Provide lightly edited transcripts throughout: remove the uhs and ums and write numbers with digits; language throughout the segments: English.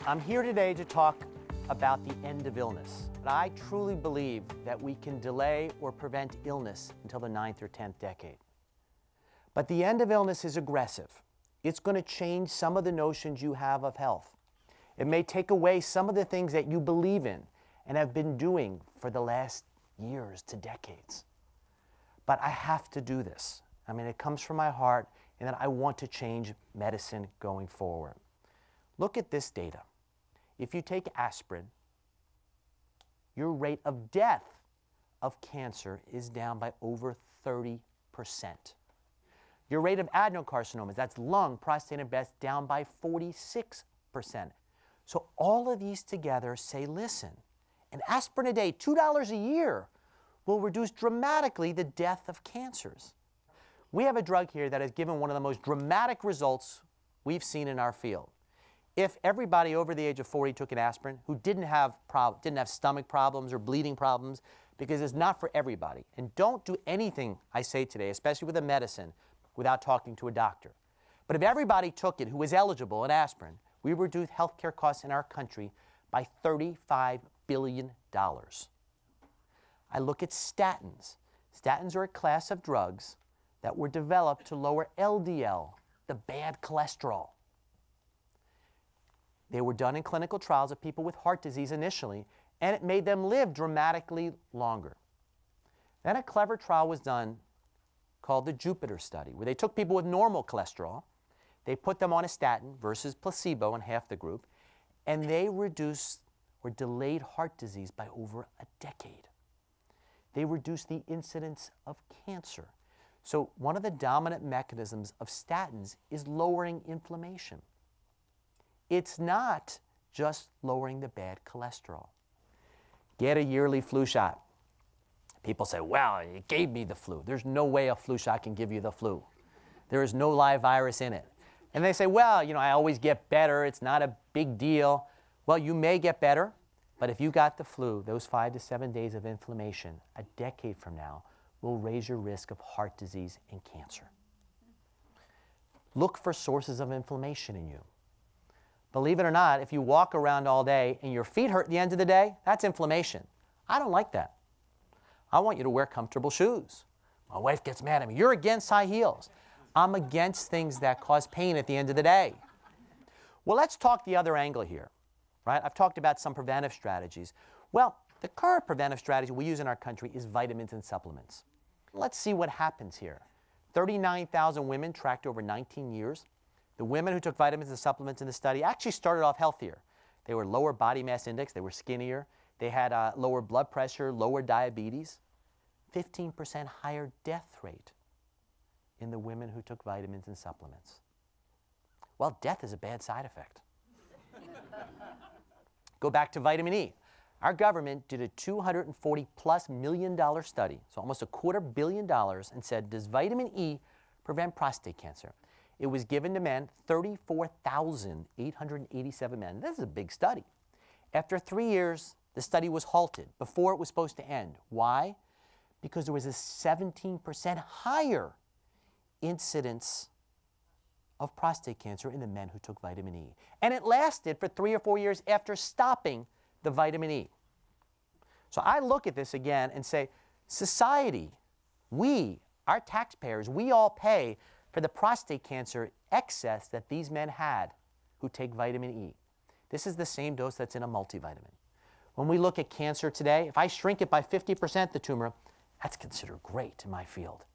I'm here today to talk about the end of illness. I truly believe that we can delay or prevent illness until the 9th or 10th decade. But the end of illness is aggressive. It's going to change some of the notions you have of health. It may take away some of the things that you believe in and have been doing for the last years to decades. But I have to do this. I mean, it comes from my heart, and that I want to change medicine going forward. Look at this data. If you take aspirin, your rate of death of cancer is down by over 30%. Your rate of adenocarcinomas, that's lung, prostate, and breast, down by 46%. So all of these together say, listen, an aspirin a day, $2 a year, will reduce dramatically the death of cancers. We have a drug here that has given one of the most dramatic results we've seen in our field. If everybody over the age of 40 took an aspirin who didn't have stomach problems or bleeding problems, because it's not for everybody. And don't do anything I say today, especially with a medicine, without talking to a doctor. But if everybody took it who was eligible, an aspirin, we would reduce healthcare costs in our country by $35 billion. I look at statins. Statins are a class of drugs that were developed to lower LDL, the bad cholesterol. They were done in clinical trials of people with heart disease initially, and it made them live dramatically longer. Then a clever trial was done called the Jupiter study, where they took people with normal cholesterol, they put them on a statin versus placebo in half the group, and they reduced or delayed heart disease by over a decade. They reduced the incidence of cancer. So one of the dominant mechanisms of statins is lowering inflammation. It's not just lowering the bad cholesterol. Get a yearly flu shot. People say, well, you gave me the flu. There's no way a flu shot can give you the flu. There is no live virus in it. And they say, well, you know, I always get better. It's not a big deal. Well, you may get better, but if you got the flu, those 5 to 7 days of inflammation a decade from now will raise your risk of heart disease and cancer. Look for sources of inflammation in you. Believe it or not, if you walk around all day and your feet hurt at the end of the day, that's inflammation. I don't like that. I want you to wear comfortable shoes. My wife gets mad at me. You're against high heels. I'm against things that cause pain at the end of the day. Well, let's talk the other angle here, right? I've talked about some preventive strategies. Well, the current preventive strategy we use in our country is vitamins and supplements. Let's see what happens here. 39,000 women tracked over 19 years. The women who took vitamins and supplements in the study actually started off healthier. They were lower body mass index, they were skinnier, they had lower blood pressure, lower diabetes, 15% higher death rate in the women who took vitamins and supplements. Well, death is a bad side effect. Go back to vitamin E. Our government did a $240+ million study, so almost $250 million, and said, does vitamin E prevent prostate cancer? It was given to men, 34,887 men. This is a big study. After 3 years, the study was halted before it was supposed to end. Why? Because there was a 17% higher incidence of prostate cancer in the men who took vitamin E. And it lasted for 3 or 4 years after stopping the vitamin E. So I look at this again and say, society, we, our taxpayers, we all pay for the prostate cancer excess that these men had who take vitamin E. This is the same dose that's in a multivitamin. When we look at cancer today, if I shrink it by 50%, the tumor, that's considered great in my field.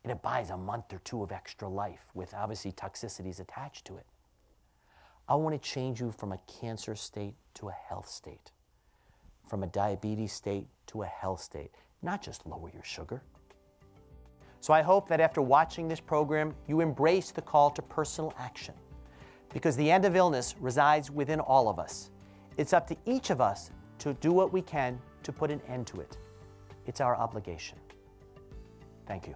And it buys a month or 2 of extra life with obviously toxicities attached to it. I want to change you from a cancer state to a health state, from a diabetes state to a health state, not just lower your sugar. So I hope that after watching this program, you embrace the call to personal action, because the end of illness resides within all of us. It's up to each of us to do what we can to put an end to it. It's our obligation. Thank you.